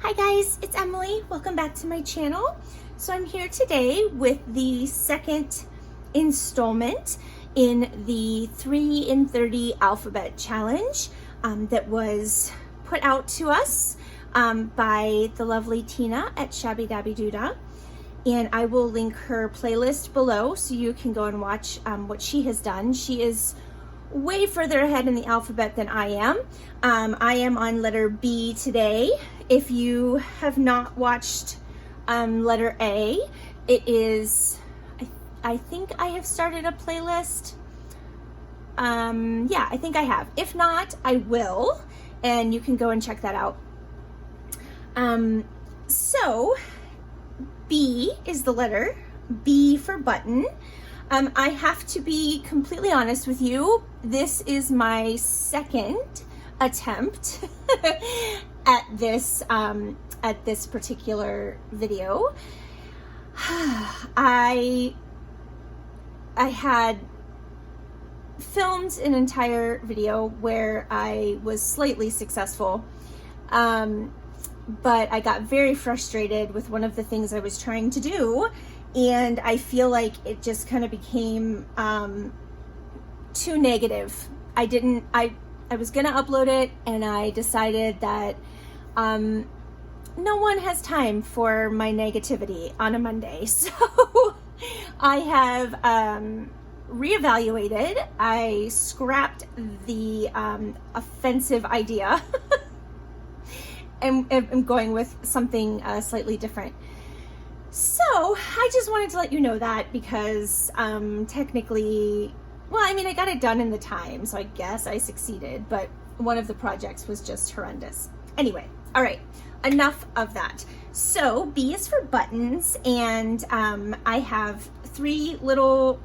Hi guys, it's Emily. Welcome back to my channel. So I'm here today with the second installment in the 3 in 30 alphabet challenge that was put out to us by the lovely Tina at Shabby Dabby Doodah. And I will link her playlist below so you can go and watch what she has done. She is way further ahead in the alphabet than I am. I am on letter B today. If you have not watched letter A, it is, I think I have started a playlist. Yeah, I think I have. If not, I will, and you can go and check that out. So B is the letter, B for button. I have to be completely honest with you. This is my second attempt at this particular video. I had filmed an entire video where I was slightly successful, but I got very frustrated with one of the things I was trying to do. And I feel like it just kind of became too negative. I was gonna upload it, and I decided that no one has time for my negativity on a Monday. So I have reevaluated. I scrapped the offensive idea and I'm going with something slightly different. So I just wanted to let you know that because technically, well, I mean, I got it done in the time, so I guess I succeeded, but one of the projects was just horrendous. Anyway, all right, enough of that. So B is for buttons, and I have three little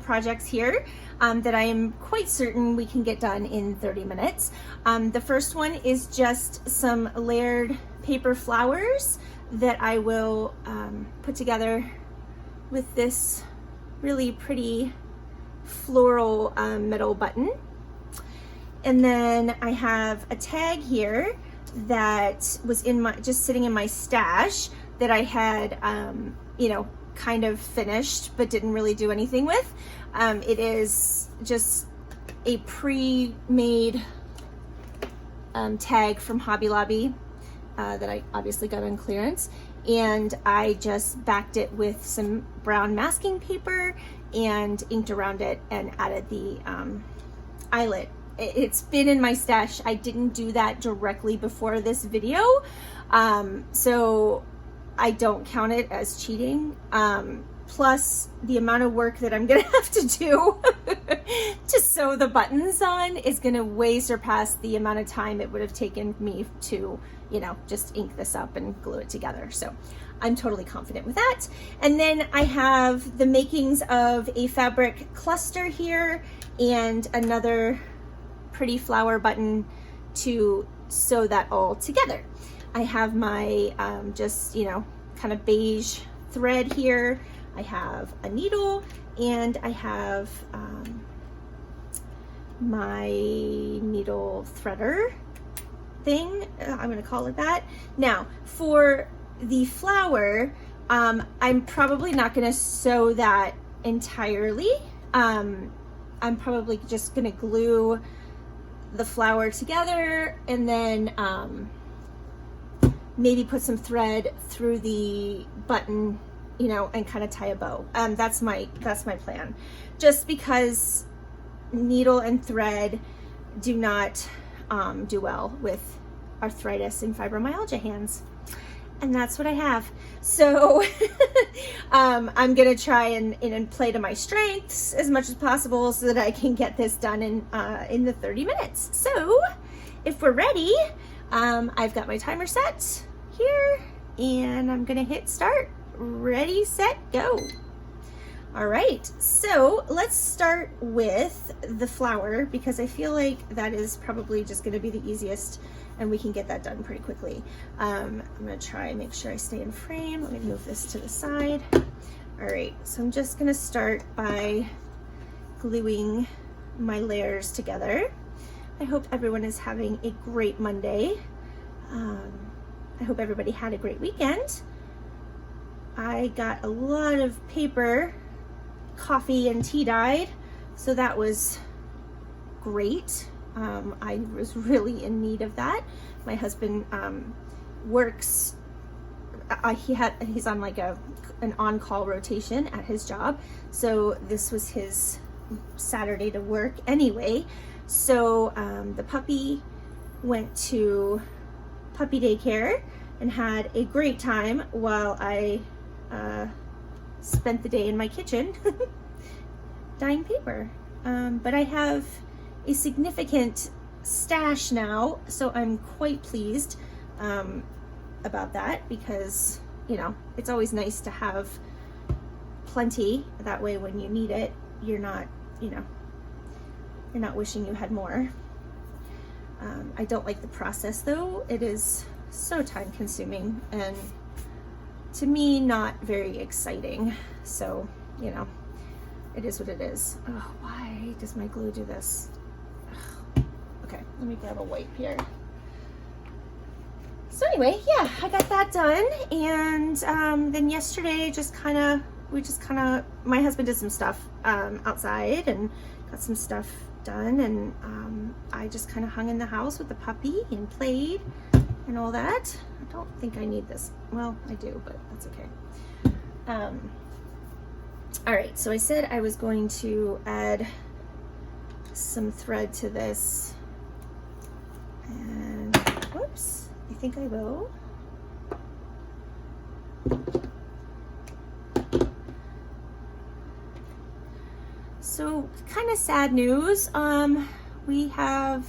projects here that I am quite certain we can get done in 30 minutes. The first one is just some layered paper flowers that I will put together with this really pretty floral metal button. And then I have a tag here that was just sitting in my stash that I had kind of finished but didn't really do anything with. It is just a pre-made tag from Hobby Lobby that I obviously got on clearance, and I just backed it with some brown masking paper and inked around it and added the eyelet. It's been in my stash. I didn't do that directly before this video, so I don't count it as cheating. Plus the amount of work that I'm gonna have to do to sew the buttons on is gonna way surpass the amount of time it would have taken me to, just ink this up and glue it together. So I'm totally confident with that. And then I have the makings of a fabric cluster here and another pretty flower button to sew that all together. I have my kind of beige thread here. I have a needle, and I have my needle threader thing, I'm gonna call it that. Now for the flower, I'm probably not gonna sew that entirely. I'm probably just gonna glue the flower together and then maybe put some thread through the button, and kind of tie a bow. That's my plan. Just because needle and thread do not do well with arthritis and fibromyalgia hands. And that's what I have. So I'm gonna try and play to my strengths as much as possible so that I can get this done in the 30 minutes. So if we're ready, I've got my timer set here, and I'm gonna hit start. Ready, set, go. All right, so let's start with the flower because I feel like that is probably just gonna be the easiest and we can get that done pretty quickly. I'm gonna try and make sure I stay in frame. Let me move this to the side. All right, so I'm just gonna start by gluing my layers together. I hope everyone is having a great Monday. I hope everybody had a great weekend. I got a lot of paper, coffee, and tea dyed, so that was great. I was really in need of that. My husband works, he's on like an on-call rotation at his job, so this was his Saturday to work anyway. So the puppy went to puppy daycare and had a great time while I spent the day in my kitchen dyeing paper. But I have a significant stash now, so I'm quite pleased about that, because it's always nice to have plenty. That way when you need it, you're not wishing you had more. I don't like the process though. It is so time consuming and to me not very exciting. So, it is what it is. Oh, why does my glue do this? Ugh. Okay, let me grab a wipe here. So anyway, yeah, I got that done. And then yesterday, my husband did some stuff outside and got some stuff done. And I just kind of hung in the house with the puppy and played and all that. I don't think I need this. Well, I do, but that's okay. All right, so I said I was going to add some thread to this, and whoops, I think I will. So kind of sad news. We have,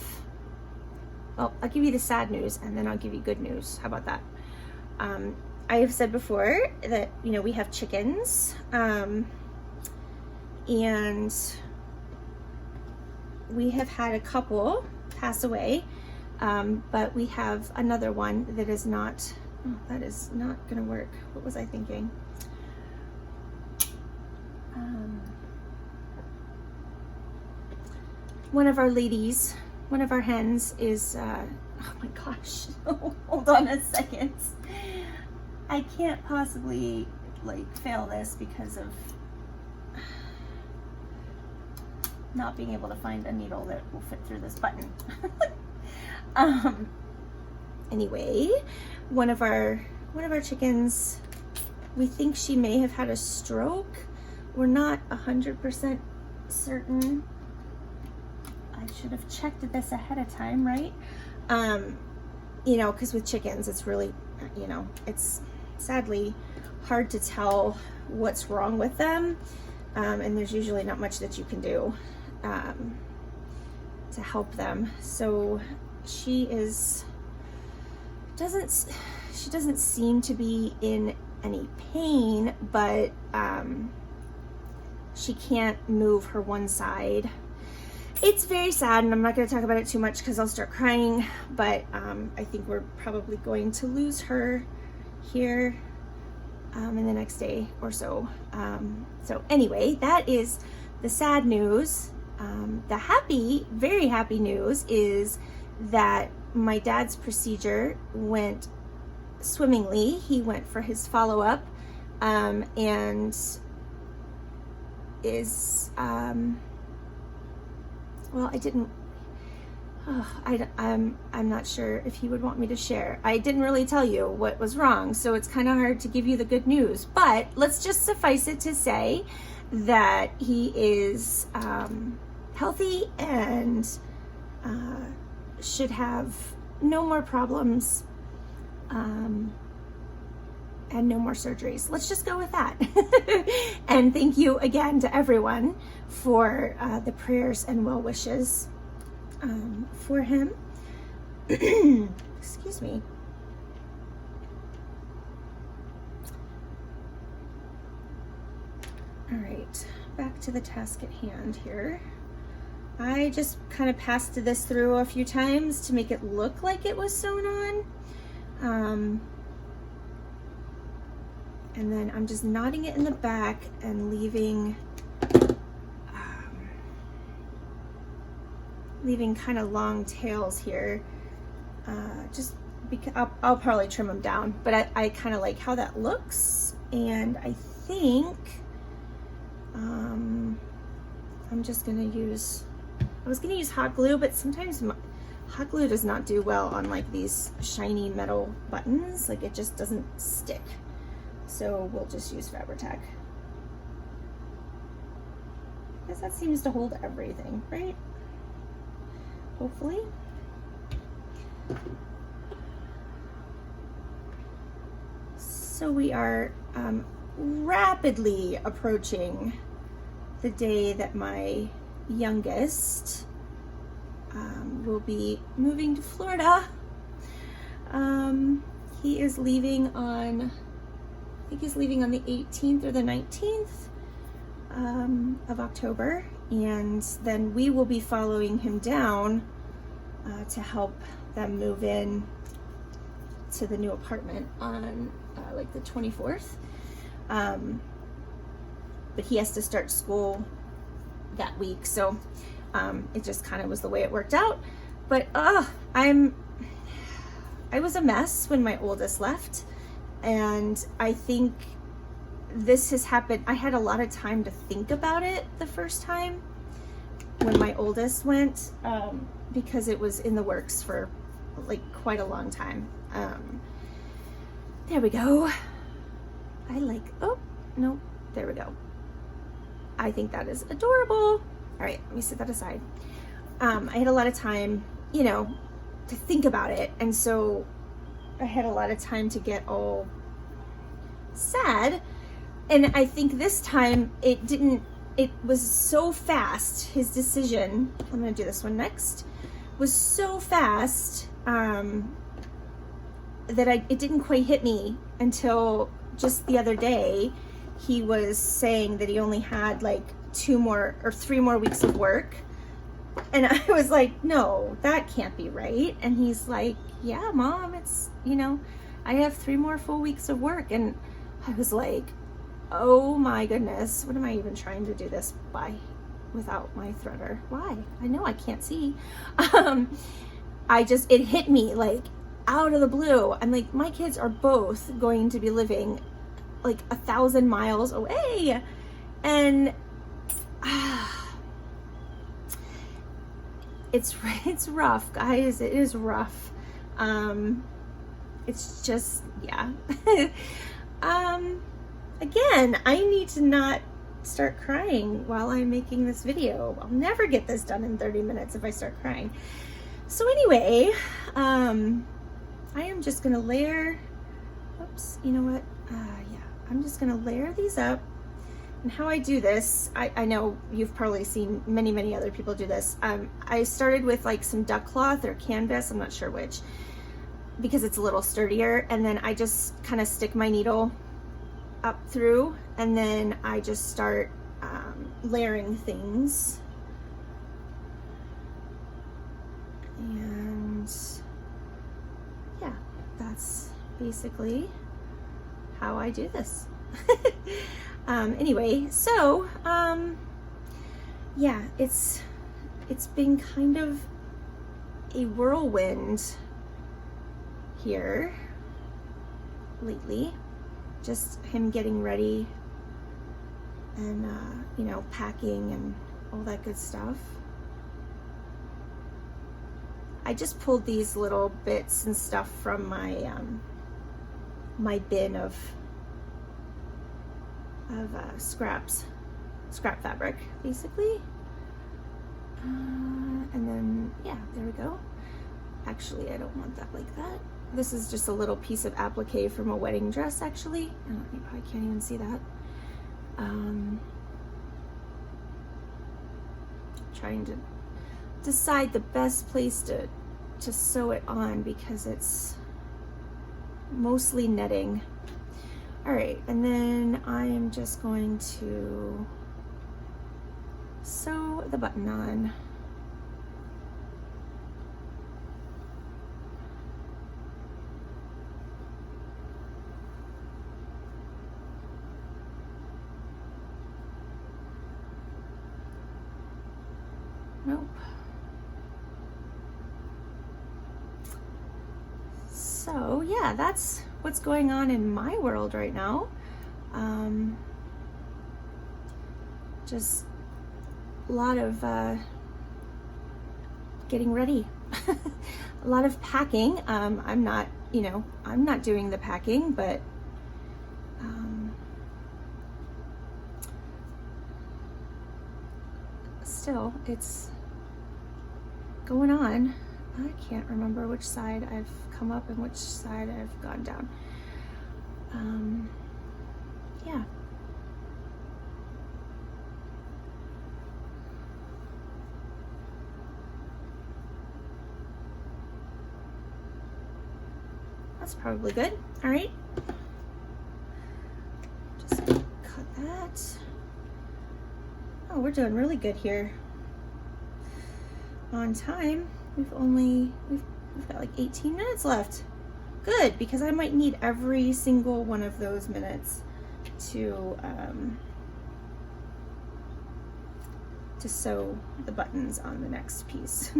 well, I'll give you the sad news and then I'll give you good news. How about that? I have said before that, we have chickens, and we have had a couple pass away, but we have another one that is not gonna work. What was I thinking? One of our hens is, oh my gosh, hold on a second. I can't possibly fail this because of not being able to find a needle that will fit through this button. Anyway, one of our chickens, we think she may have had a stroke. We're not 100% certain. I should have checked this ahead of time, right? Because with chickens, it's really, it's sadly hard to tell what's wrong with them, and there's usually not much that you can do to help them. So she doesn't seem to be in any pain, but she can't move her one side. It's very sad, and I'm not going to talk about it too much because I'll start crying, but I think we're probably going to lose her here in the next day or so. So anyway, that is the sad news. The happy, very happy news is that my dad's procedure went swimmingly. He went for his follow-up, and is... well, I'm not sure if he would want me to share. I didn't really tell you what was wrong, so it's kind of hard to give you the good news. But let's just suffice it to say that he is healthy and should have no more problems and no more surgeries. Let's just go with that. And thank you again to everyone for the prayers and well wishes for him. Excuse me. All right, back to the task at hand here. I just kind of passed this through a few times to make it look like it was sewn on. And then I'm just knotting it in the back and leaving kind of long tails here, just because I'll probably trim them down, but I kind of like how that looks, and I think I'm just gonna use, I was gonna use hot glue, but sometimes hot glue does not do well on like these shiny metal buttons. Like it just doesn't stick. So we'll just use Fabri-Tac, because that seems to hold everything, right? Hopefully. So we are rapidly approaching the day that my youngest will be moving to Florida. He is leaving on, I think he's leaving on the 18th or the 19th of October, and then we will be following him down to help them move in to the new apartment on like the 24th. But he has to start school that week, so it just kind of was the way it worked out. But I was a mess when my oldest left, and I think this has happened. I had a lot of time to think about it the first time when my oldest went, because it was in the works for like quite a long time. There we go. Oh no, there we go. I think that is adorable. All right, let me set that aside. I had a lot of time, you know, to think about it, and so I had a lot of time to get all sad. And I think this time it was so fast. His decision, I'm gonna do this one next, was so fast that it didn't quite hit me until just the other day. He was saying that he only had like 2 more or 3 more weeks of work. And I was like, no, that can't be right. And he's like, yeah, Mom, it's, you know, I have 3 more full weeks of work. And I was like, oh my goodness, what am I even trying to do this by without my threader? Why? I know I can't see. It hit me like out of the blue. I'm like, my kids are both going to be living like 1,000 miles away. And it's rough, guys. It is rough. It's just, yeah. Again, I need to not start crying while I'm making this video. I'll never get this done in 30 minutes if I start crying. So anyway, I am just gonna layer, oops, you know what? Yeah, I'm just gonna layer these up. And how I do this, I know you've probably seen many other people do this. I started with like some duck cloth or canvas, I'm not sure which, because it's a little sturdier, and then I just kind of stick my needle up through, and then I just start layering things. And yeah, that's basically how I do this. Anyway, so yeah, it's been kind of a whirlwind here lately. Just him getting ready and you know, packing and all that good stuff. I just pulled these little bits and stuff from my my bin of scrap fabric, basically. And then, yeah, there we go. Actually, I don't want that like that. This is just a little piece of applique from a wedding dress, actually. You probably can't even see that. Trying to decide the best place to sew it on, because it's mostly netting. All right, and then I am just going to sew the button on. Nope. So yeah, that's what's going on in my world right now. Just a lot of getting ready. A lot of packing. I'm not, I'm not doing the packing, but still, it's going on. I can't remember which side I've come up and which side I've gone down. Yeah. That's probably good. All right. Just cut that. Oh, we're doing really good here. On time. We've got like 18 minutes left. Good, because I might need every single one of those minutes to sew the buttons on the next piece.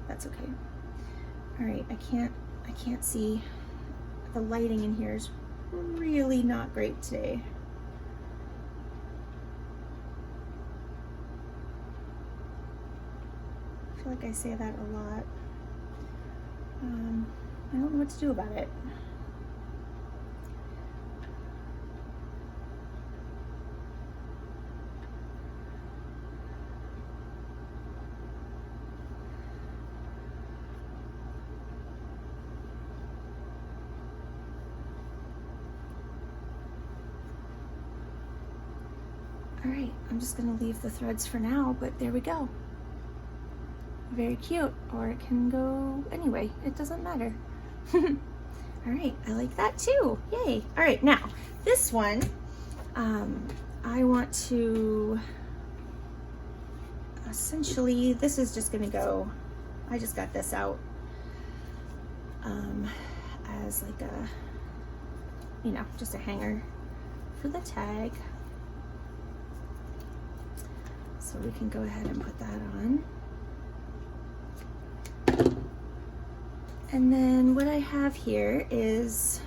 That's okay. All right, I can't see. The lighting in here is really not great today. I feel like I say that a lot. I don't know what to do about it. All right, I'm just gonna leave the threads for now, but there we go. Very cute, or it can go anyway, it doesn't matter. All right, I like that too, yay. All right, now this one, I want to, essentially, this is just gonna go, I just got this out as like a, just a hanger for the tag. So we can go ahead and put that on. And then what I have here is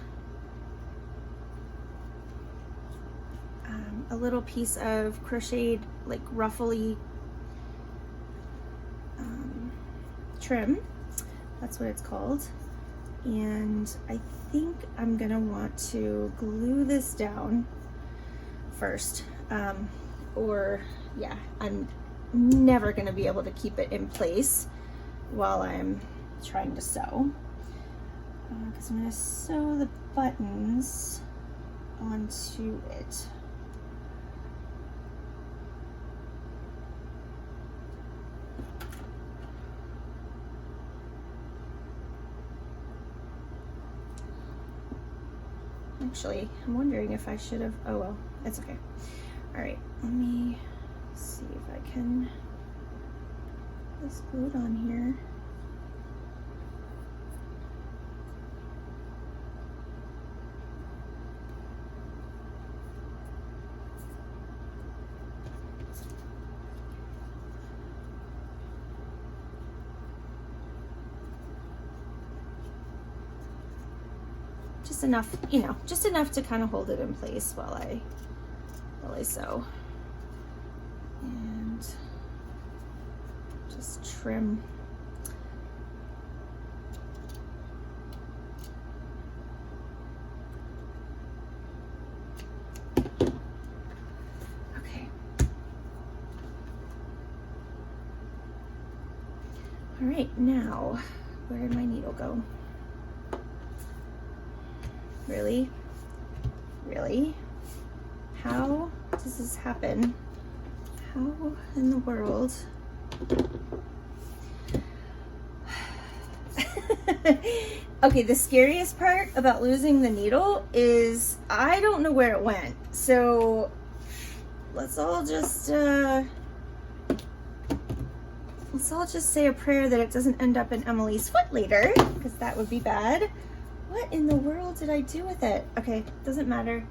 a little piece of crocheted, like ruffly trim. That's what it's called. And I think I'm gonna want to glue this down first. Or yeah, I'm never gonna be able to keep it in place while I'm trying to sew, because I'm going to sew the buttons onto it. Actually, I'm wondering if I should have, oh well, it's okay. All right, let me see if I can get this glued on here. Just enough, just enough to kind of hold it in place while I sew. And just trim. Okay. All right, now, where did my needle go? Really? Really? How does this happen? How in the world? Okay, the scariest part about losing the needle is I don't know where it went. So let's all just say a prayer that it doesn't end up in Emily's foot later, because that would be bad. What in the world did I do with it? Okay, doesn't matter.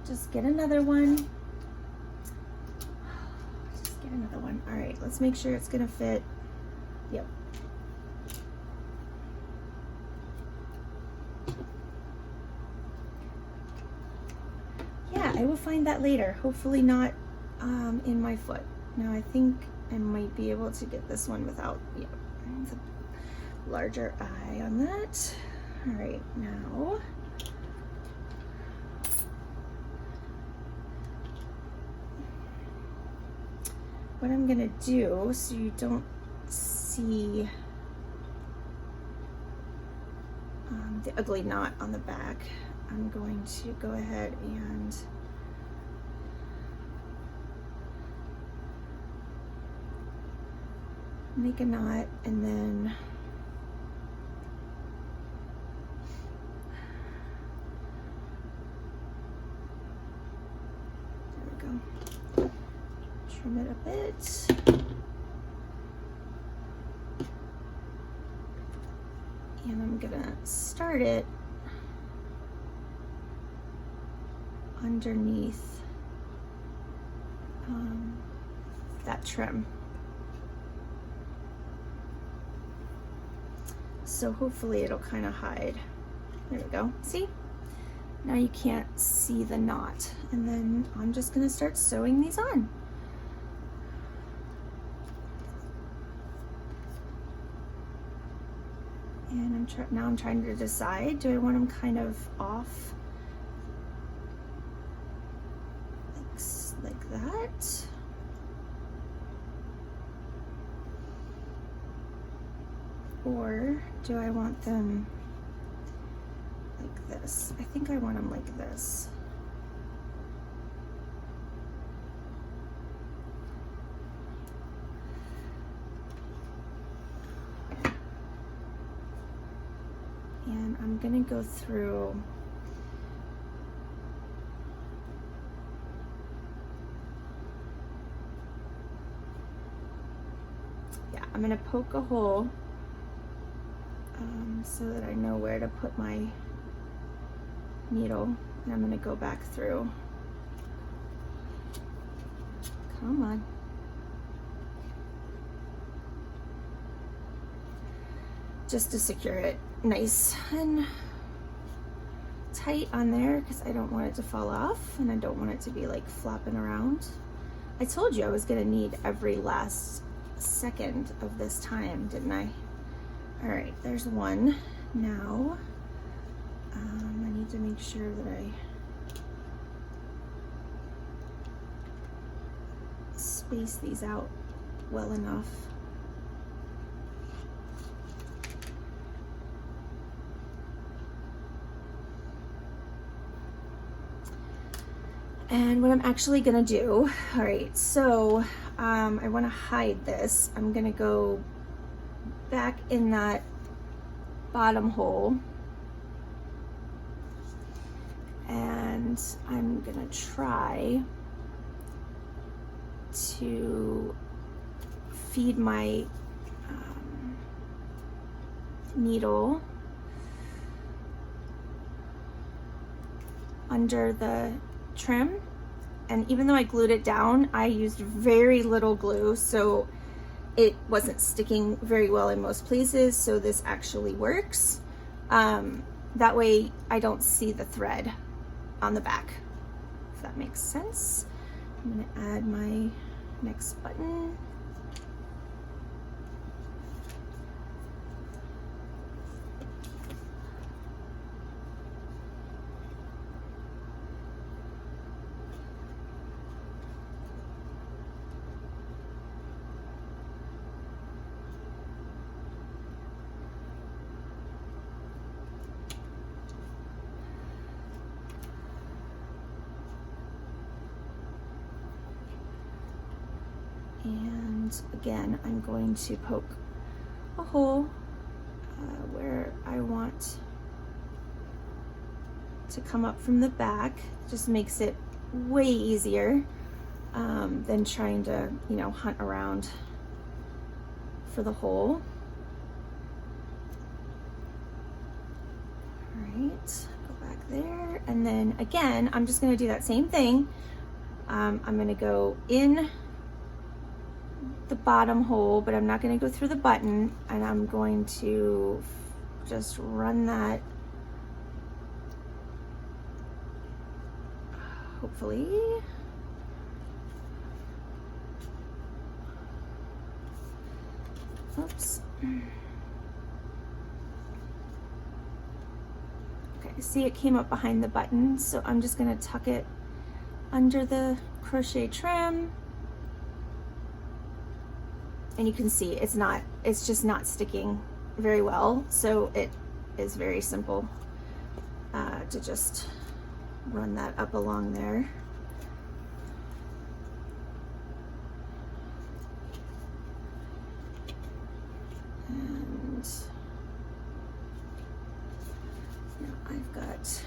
Just get another one. Just get another one. All right, let's make sure it's gonna fit. Yep. I will find that later. Hopefully not in my foot. Now I think I might be able to get this one without the larger eye on that. All right, now what I'm gonna do, so you don't see the ugly knot on the back, I'm going to go ahead and make a knot, and then there we go. Trim it a bit. And I'm gonna start it underneath that trim. So hopefully it'll kind of hide. There we go. See? Now you can't see the knot. And then I'm just gonna start sewing these on. And now I'm trying to decide, do I want them kind of off like that? Or do I want them like this? I think I want them like this. And I'm gonna go through I'm gonna poke a hole so that I know where to put my needle, and I'm gonna go back through. Come on. Just to secure it nice and tight on there, because I don't want it to fall off and I don't want it to be like flopping around. I told you I was gonna need every last second of this time, didn't I? All right, there's one. Now I need to make sure that I space these out well enough. And what I'm actually gonna do, all right, so I wanna hide this. I'm gonna go back in that bottom hole, and I'm gonna try to feed my needle under the trim. And even though I glued it down, I used very little glue, so it wasn't sticking very well in most places, so this actually works. That way I don't see the thread on the back, if that makes sense. I'm gonna add my next button. And again, I'm going to poke a hole where I want to come up from the back. Just makes it way easier than trying to, you know, hunt around for the hole. All right, go back there. And then again, I'm just gonna do that same thing. I'm gonna go in the bottom hole, but I'm not going to go through the button, and I'm going to just run that hopefully. Oops. Okay, see it came up behind the button, so I'm just gonna tuck it under the crochet trim. And you can see it's just not sticking very well, so it is very simple to just run that up along there. And now I've got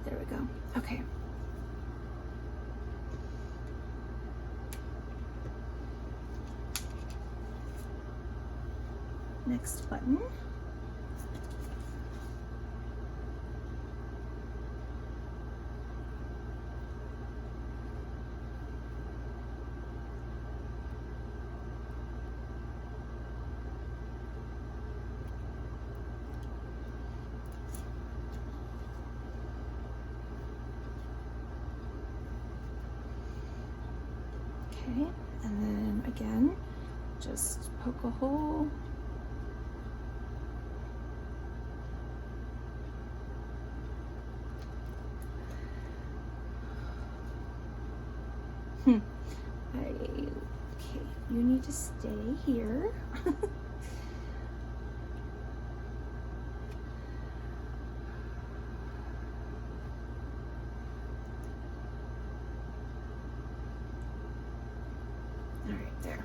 there we go. Okay. Next button. Okay, and then again, just poke a hole. Okay, you need to stay here. All right, there.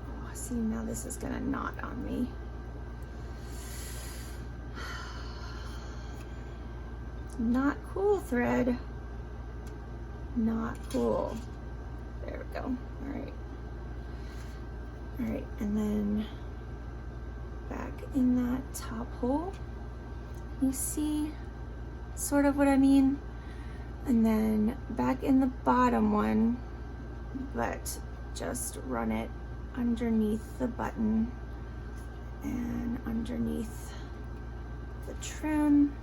Oh, see, now this is gonna knot on me. Not cool, thread. Not cool. There we go. All right. All right, and then back in that top hole. You see sort of what I mean? And then back in the bottom one, but just run it underneath the button and underneath the trim.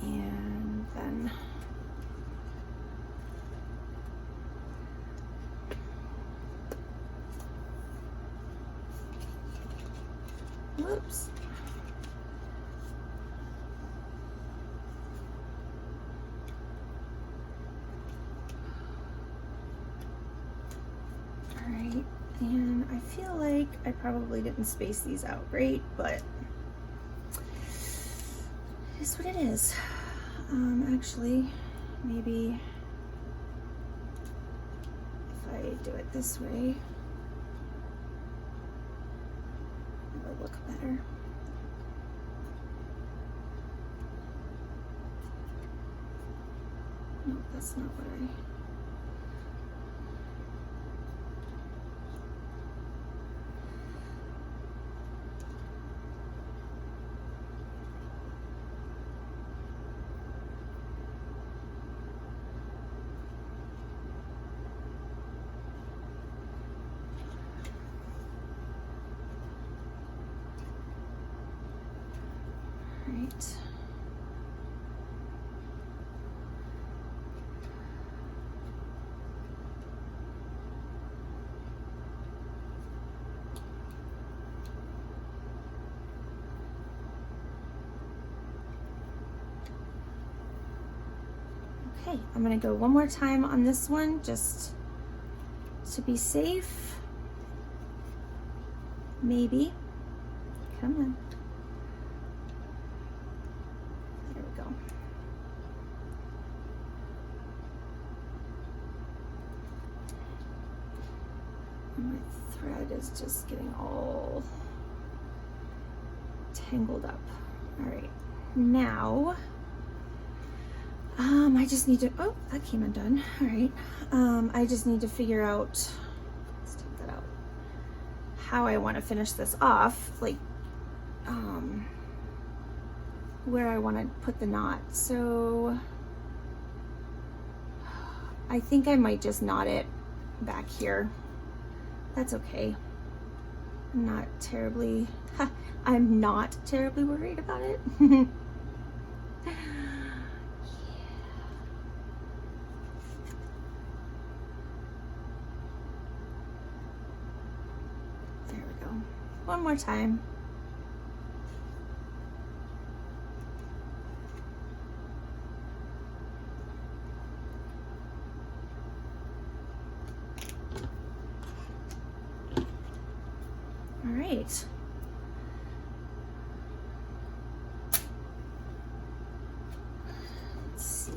And then whoops. All right, and I feel like I probably didn't space these out great, but it is what it is. Actually, maybe if I do it this way, it'll look better. No, that's not what I... Right. Okay, I'm gonna go one more time on this one just to be safe. Maybe. Come on. There we go. And my thread is just getting all tangled up. All right, now I just need to, oh, that came undone. All right, I just need to figure out, let's take that out, how I want to finish this off, like where I want to put the knot. So I think I might just knot it back here. That's okay. I'm not terribly worried about it. There we go. One more time. All right. Let's see.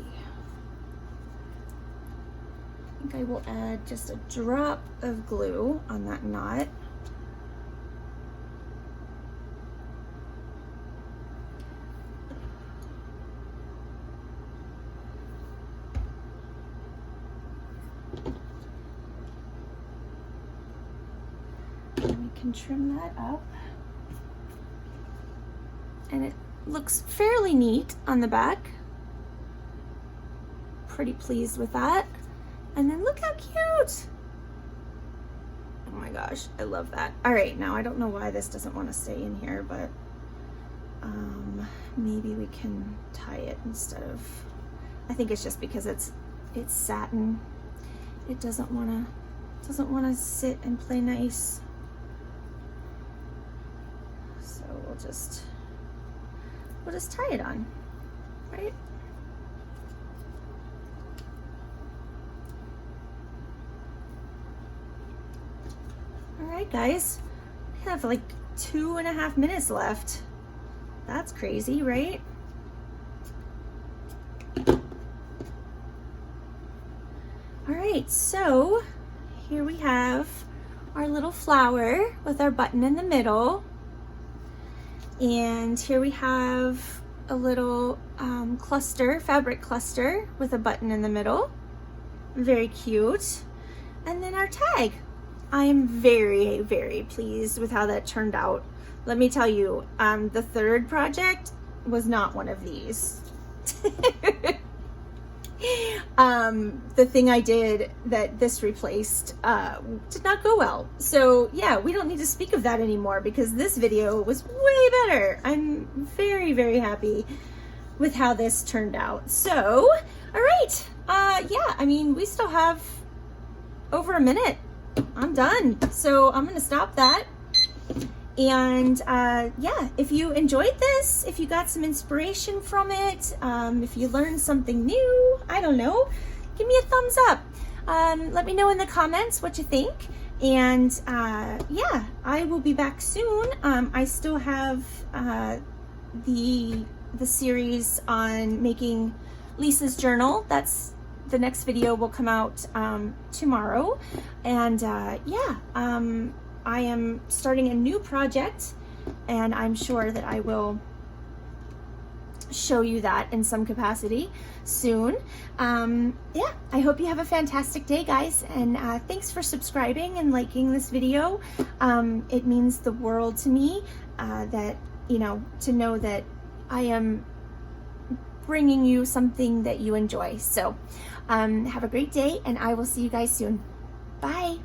I think I will add just a drop of glue on that knot. Can trim that up, and it looks fairly neat on the back. Pretty pleased with that. And then look how cute. Oh my gosh, I love that. All right, now I don't know why this doesn't want to stay in here, but maybe we can tie it instead of, I think it's just because it's satin. It doesn't want to sit and play nice. We'll just tie it on, right? All right, guys, we have like 2.5 minutes left. That's crazy, right? All right, so here we have our little flower with our button in the middle. And here we have a little fabric cluster with a button in the middle. Very cute. And then our tag. I am very, very pleased with how that turned out. Let me tell you, the third project was not one of these. The thing I did that this replaced did not go well. So yeah, we don't need to speak of that anymore because this video was way better. I'm very, very happy with how this turned out. So, all right. Yeah, I mean, we still have over a minute. I'm done. So I'm going to stop that. And yeah, if you enjoyed this, if you got some inspiration from it, if you learned something new, I don't know, give me a thumbs up. Let me know in the comments what you think. And yeah, I will be back soon. I still have the series on making Lisa's journal. That's the next video will come out tomorrow. And yeah, I am starting a new project, and I'm sure that I will show you that in some capacity soon. Yeah, I hope you have a fantastic day, guys, and thanks for subscribing and liking this video. It means the world to me that, you know, to know that I am bringing you something that you enjoy. So have a great day, and I will see you guys soon. Bye.